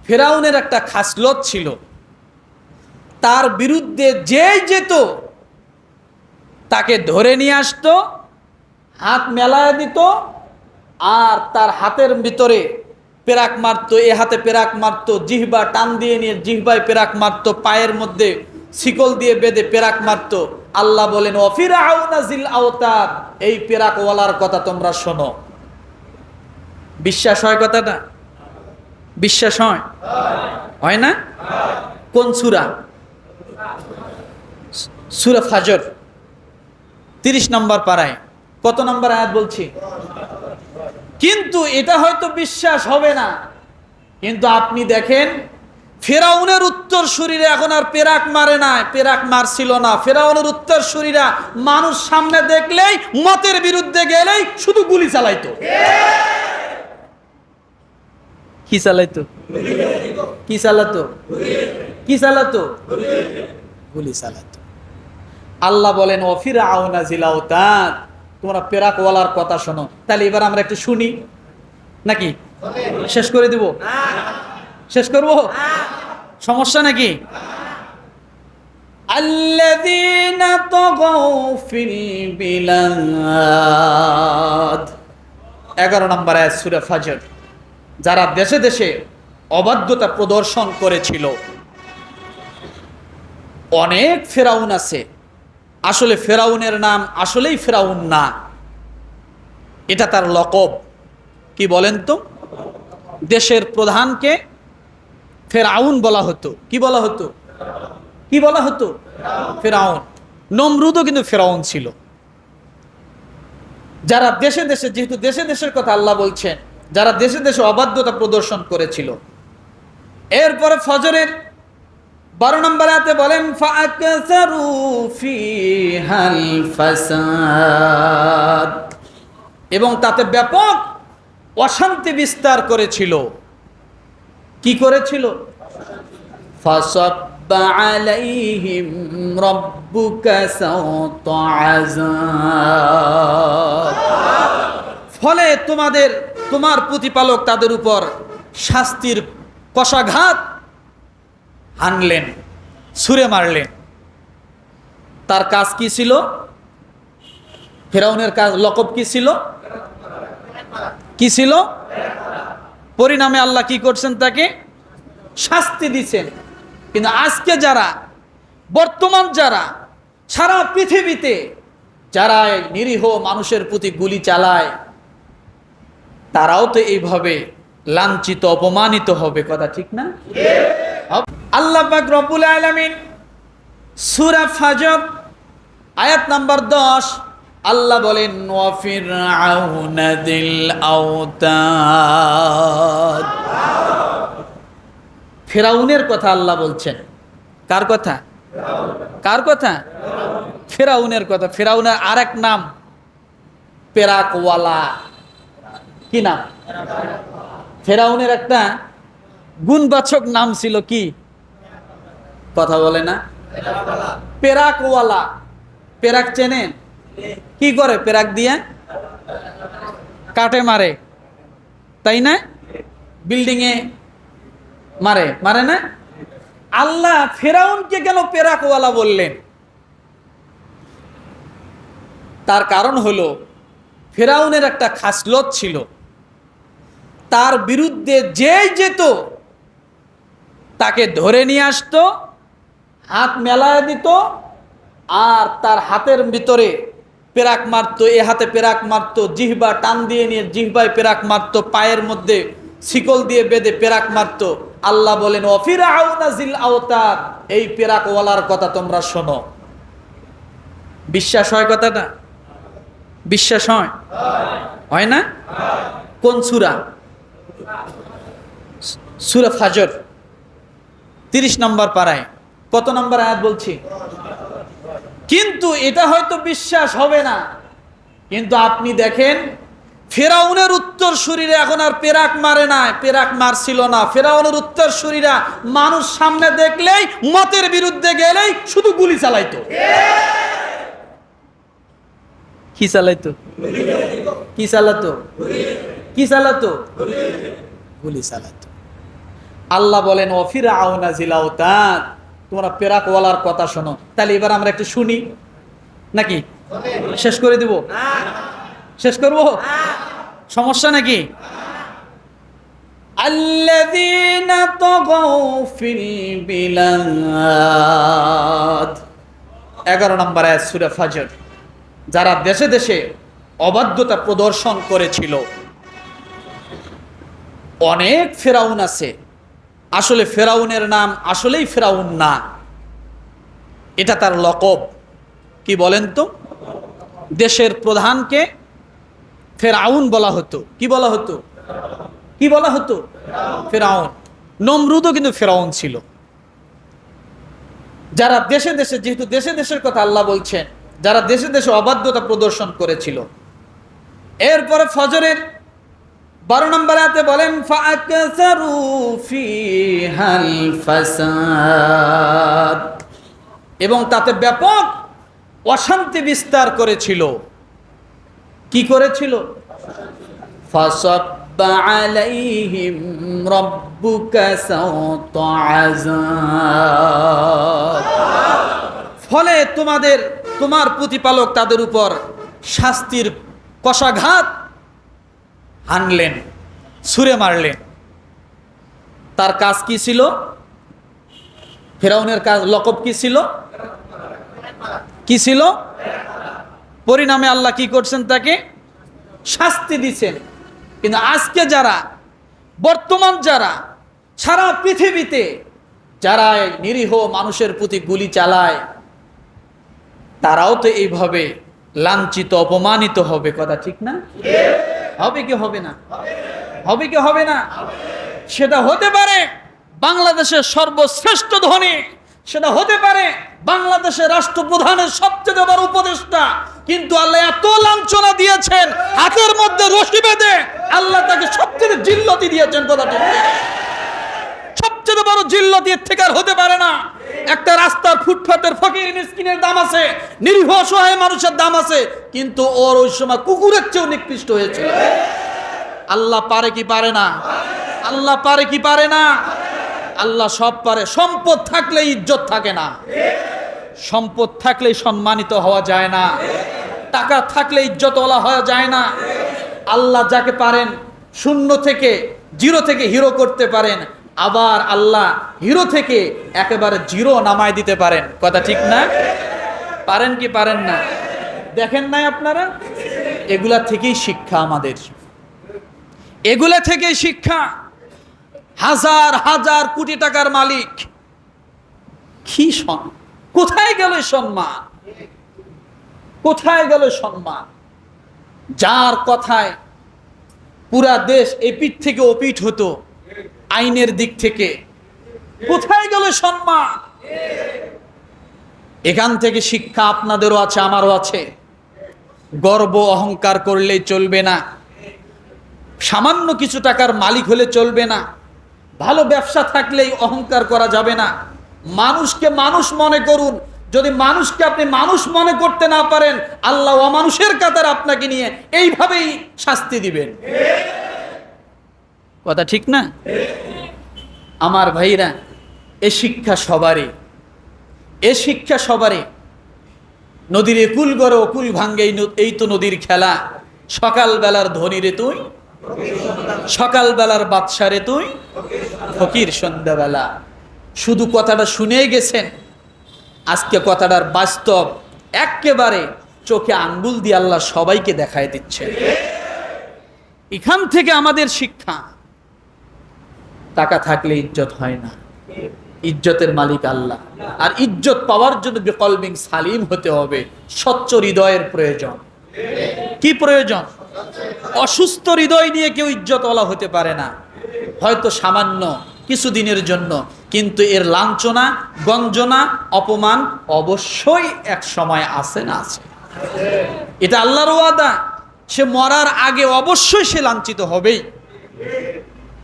ফেরাউনের একটা খাসলত ছিল, তার বিরুদ্ধে যেই যেত তাকে ধরে নিয়ে আসতো, হাত মেলায় দিত, আর তার হাতের ভিতরে পেরাক মারতো, এ হাতে পেরাক মারতো, জিহ্বা টান দিয়ে নিয়ে জিহ্বায় পেরাক মারতো, পায়ের মধ্যে শিকল দিয়ে বেঁধে পেরাক মারতো। আল্লাহ বলেন ওয়াফিরাউনা জিল আওতাদ, এই পেরাকওয়ালার কথা তোমরা শোনো। বিশ্বাস হয় কথাটা? বিশ্বাস হয়? হয় না? কোন সূরা? সূরা ফাজর 30 নম্বর পারায়। কত নম্বর আয়াত বলছি? কিন্তু এটা হয়তো বিশ্বাস হবে না, কিন্তু আপনি দেখেন ফেরাউনের উত্তরসূরিরা এখন আর পেরাক মারে না, পেরাক মারছিল না। ফেরাউনের উত্তরসূরিরা মানুষ সামনে দেখলেই, মতের বিরুদ্ধে গেলেই শুধু গুলি চালাইতো। কি চালাইতো? কি চালাতো? কি চালাতো? গুলি চালাতো। আল্লাহ বলেন ওয়াফিরাউনা জিল আওতাদ, তোমরা পেরাকওয়ালার কথা শোনো। তাহলে এবার আমরা একটু শুনি নাকি? শেষ করে দিব? শেষ করব? সমস্যা নাকি? আল্লাযীনা তাগাউ ফিল বিলাদ, 11 নম্বর আয়াত সূরা ফাজর। যারা দেশে দেশে অবাধ্যতা প্রদর্শন করেছিল। অনেক ফেরাউন আছে, আসলে ফেরাউনের নাম আসলেই ফেরাউন না, এটা তার লকব। কি বলেন তো? দেশের প্রধানকে ফেরাউন বলা হতো। কি বলা হতো? কি বলা হতো? ফেরাউন। নমরুদও কিন্তু ফেরাউন ছিল। যারা দেশে দেশে, যেহেতু দেশে দেশের কথা আল্লাহ বলছেন, যারা দেশে দেশে অবাধ্যতা প্রদর্শন করেছিল। এরপরে ফজরের 12 নম্বর আয়াতে বলেন ফাআকসারু ফিহাল ফাসাদ, এবং তাতে ব্যাপক অশান্তি বিস্তার করেছিল। কি করেছিল? ফাসাব্বা আলাইহিম রাব্বুকা সাওতা আযাব, ফলে তোমার প্রতিপালক তাদের উপর শাস্তির কষাঘাত হানলেন, ছুঁড়ে মারলেন। তার কাজ কি ছিল? ফেরাউনের কাজ, লকব কি ছিল? কি ছিল? পরিণামে আল্লাহ কি করছেন? তাকে শাস্তি দিচ্ছেন। কিন্তু আজকে যারা, বর্তমান যারা সারা পৃথিবীতে যারা নিরীহ মানুষের প্রতি গুলি চালায়, তারাও তো এইভাবে লাঞ্ছিত, অপমানিত হবে। কথা ঠিক না? আল্লাহ পাক রব্বুল আলামিন সূরা ফাজর আয়াত নাম্বার 10 আল্লাহ বলেন ওয়াফিরআউনা যিল আওতাদ। ফেরাউনের কথা আল্লাহ বলছেন। কার কথা? কার কথা? ফেরাউনের কথা। ফেরাউনের আরেক নাম পেরাকওয়ালা। কি নাম? ফেরাউনের একটা গুণবাচক নাম ছিল। কি? কথা বলে না? পেরাকওয়ালা। পেরাক চেনেন? কি করে পেরাক দিয়ে? কাটে মারে, তাই না? বিল্ডিং এ মারে, মারে না? আল্লাহ ফেরাউনকে কেন পেরাকওয়ালা বললেন? তার কারণ হলো ফেরাউনের একটা খাসলত ছিল, তার বিরুদ্ধে যেই যেত তাকে ধরে নিয়ে আসতো, হাত মেলায় দিত, আর তার হাতের ভিতরে পেরাক মারতো, এ হাতে পেরাক মারতো, জিহ্বা টান দিয়ে নিয়ে জিহ্বায় পেরাক মারতো, পায়ের মধ্যে শিকল দিয়ে বেঁধে পেরাক মারতো। আল্লাহ বলেন ওয়াফিরাউনা জিল আওতাদ, এই পেরাকওয়ালার কথা তোমরা শোনো। বিশ্বাস হয় কথাটা? বিশ্বাস হয়? হয় না? কোন সূরা? সূরা ফাজর 30 নম্বর পারায়। কত নম্বর আয়াত বলছি? কিন্তু এটা হয়তো বিশ্বাস হবে না, কিন্তু আপনি দেখেন ফেরাউনের উত্তরসূরিরা এখন আর পেরাক মারে না, পেরাক মারছিল না। ফেরাউনের উত্তরসূরিরা মানুষ সামনে দেখলেই, মতের বিরুদ্ধে গেলেই শুধু গুলি চালাইতো। কি চালাইতো? কি চালাতো? কি চালাতো? গুলি চালাতো। আল্লাহ বলেন ও ফিরআউনা জিল আওতাদ, তোমরা পেরাকওয়ালার কথা শোনো। তাহলে এবার আমরা একটু শুনি নাকি? শেষ করে দিব? শেষ করব? সমস্যা নাকি? আল্লাযীনা তাগাউ ফিল বিলাদ, 11 নম্বর আয়াত সূরা ফাজর। যারা দেশে দেশে অবাধ্যতা প্রদর্শন করেছিল। অনেক ফেরাউন আছে, আসলে ফেরাউনের নাম আসলেই ফেরাউন না, এটা তার লকব। কি বলেন তো? দেশের প্রধানকে ফেরাউন বলা হতো। কি বলা হতো? কি বলা হতো? ফেরাউন। নমরুদও কিন্তু ফেরাউন ছিল। যারা দেশে দেশে, যেহেতু দেশে দেশের কথা আল্লাহ বলছেন, যারা দেশে দেশে অবাধ্যতা প্রদর্শন করেছিল। এরপরে ফজরের 12 নম্বর আয়াতে বলেন ফাআকসারু ফিহাল ফাসাদ, এবং তাতে ব্যাপক অশান্তি বিস্তার করেছিল। কি করেছিল? ফাসাব্বা আলাইহিম রাব্বুকা সাওতা আযাব, ফলে তোমার প্রতিপালক তাদের উপর শাস্তির কষাঘাত হানলেন, ছুঁড়ে মারলেন। তার কাজ কি ছিল? ফেরাউনের কাজ, লকব কি ছিল? কি ছিল? পরিণামে আল্লাহ কি করছেন? তাকে শাস্তি দিচ্ছেন। কিন্তু আজকে যারা, বর্তমান যারা সারা পৃথিবীতে যারা নিরীহ মানুষের প্রতি গুলি চালায়, তারাও তো এইভাবে লাঞ্ছিত, অপমানিত হবে। কথা ঠিক না? হবে কি হবে না? হবে কি হবে না? সেটা হতে পারে বাংলাদেশের সর্বশ্রেষ্ঠ ধনী, সেটা হতে পারে বাংলাদেশের রাষ্ট্রপ্রধানের সবচেয়ে বড় উপদেষ্টা, কিন্তু আল্লাহ এত লাঞ্ছনা দিয়েছেন, হাতের মধ্যে রশি বেঁধে আল্লাহ তাকে সবচেয়ে জিল্লতি দিয়েছেন। কথা ঠিক? সবচেয়ে বড় জিল্লতি এর থেকে আর হতে পারে না। একটা রাস্তার ফুটপাতের ফকির মিসকিনের দাম আছে, নিরীহ অসহায় মানুষের দাম আছে, কিন্তু ওর ওই সময় কুকুরের চেয়েও নিকৃষ্ট হয়েছিল। আল্লাহ পারে কি পারে না? আল্লাহ পারে কি পারে না? আল্লাহ সব পারে। সম্পদ থাকলে ইজ্জত থাকে না, সম্পদ থাকলে সম্মানিত হওয়া যায় না, টাকা থাকলে ইজ্জতওয়ালা হওয়া যায় না। আল্লাহ যাকে পারেন শূন্য থেকে, জিরো থেকে হিরো করতে পারেন, আবার আল্লাহ হিরো থেকে একেবারে জিরো নামায় দিতে পারেন। কথা ঠিক না? পারেন কি পারেন না? দেখেন নাই আপনারা? এগুলা থেকেই শিক্ষা আমাদের, এগুলা থেকেই শিক্ষা। হাজার হাজার কোটি টাকার মালিক, কি কোথায় গেল সম্মান? কোথায় গেল সম্মান? যার কথায় পুরা দেশ এপিঠ থেকে ওপিঠ হতো আইনের দিক থেকে, কোথায় গেল সম্মান? এখান থেকে শিক্ষা আপনাদেরও আছে, আমারও আছে। গর্ব অহংকার করলেই চলবে না, সামান্য কিছু টাকার মালিক হলে চলবে না, ভালো ব্যবসা থাকলেই অহংকার করা যাবে না। মানুষকে মানুষ মনে করুন। যদি মানুষকে আপনি মানুষ মনে করতে না পারেন, আল্লাহ অমানুষের কাতার আপনাকে নিয়ে এইভাবেই শাস্তি দিবেন। কথা ঠিক না? আমার ভাইরা, এ শিক্ষা সবারই, এ শিক্ষা সবারই। নদীর একুল গড়ে অকুল ভাঙ্গে, এই তো নদীর খেলা। সকালবেলার ধনী রে তুই, সকালবেলার বাদশা রে তুই, ফকির সন্ধ্যাবেলা। শুধু কথাটা শুনেই গেছেন, আজকে কথাটার বাস্তব একেবারে চোখে আঙ্গুল দিয়ে আল্লাহ সবাইকে দেখায় দিচ্ছে। এখান থেকে আমাদের শিক্ষা, টাকা থাকলে ইজ্জত হয় না, ইজ্জতের মালিক আল্লাহ। আর ইজ্জত পাওয়ার জন্য বিকলবিং সালিম হতে হবে, স্বচ্ছ হৃদয়ের প্রয়োজন। কি প্রয়োজন? অসুস্থ হৃদয় নিয়ে কেউ ইজ্জতওয়ালা হতে পারে না। হয়তো সামান্য কিছুদিনের জন্য, কিন্তু এর লাঞ্ছনা, গঞ্জনা, অপমান অবশ্যই এক সময় আসে না আছে। এটা আল্লাহর ওয়াদা। সে মরার আগে অবশ্যই সে লাঞ্ছিত হবেই,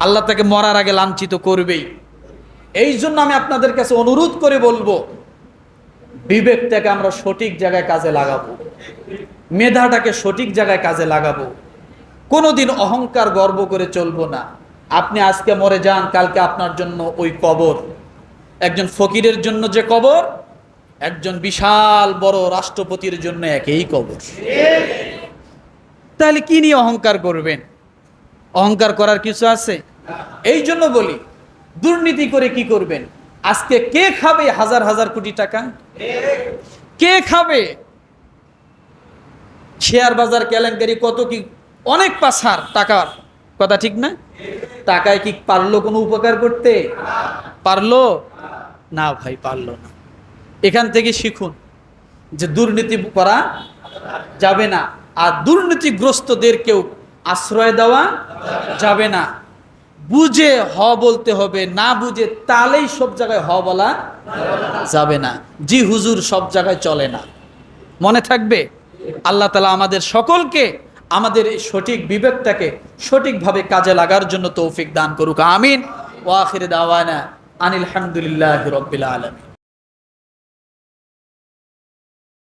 আল্লাহ তাকে মরার আগে লাঞ্ছিত করবেই। এই জন্য আমি আপনাদের কাছে অনুরোধ করে বলবো, বিবেকটাকে আমরা সঠিক জায়গায় কাজে লাগাবো, মেধাটাকে সঠিক জায়গায় কাজে লাগাবো। কোনোদিন অহংকার গর্ব করে চলবো না। আপনি আজকে মরে যান, কালকে আপনার জন্য ওই কবর। একজন ফকিরের জন্য যে কবর, একজন বিশাল বড় রাষ্ট্রপতির জন্য একই কবর। তাহলে কি নিয়ে অহংকার করবেন? অহংকার করার কিছু আছে? এই জন্য বলি, দুর্নীতি করে কি করবেন? আজকে কে খাবে হাজার হাজার কোটি টাকা? কে খাবে? শেয়ার বাজার কেলেঙ্কারি কত কি, অনেক পাছার টাকার কথা, ঠিক না? টাকায় কি পারলো কোনো উপকার করতে? পারলো না ভাই, পারলো না। এখান থেকে শিখুন যে দুর্নীতি করা যাবে না, আর দুর্নীতিগ্রস্তদেরকেও আশ্রয় দেওয়া যাবে না। বুঝে হ বলতে হবে, না বুঝে তালেই সব জায়গায় হ বলা যাবে না। জি হুজুর সব জায়গায় চলে না, মনে থাকবে। আল্লাহ তাআলা আমাদের সকলকে আমাদের এই সঠিক বিবেকটাকে সঠিকভাবে কাজে লাগার জন্য তৌফিক দান করুক, আমিন। ওয়া আখির দাওয়ানা আনিল হামদুলিল্লাহি রাব্বিল আলামিন।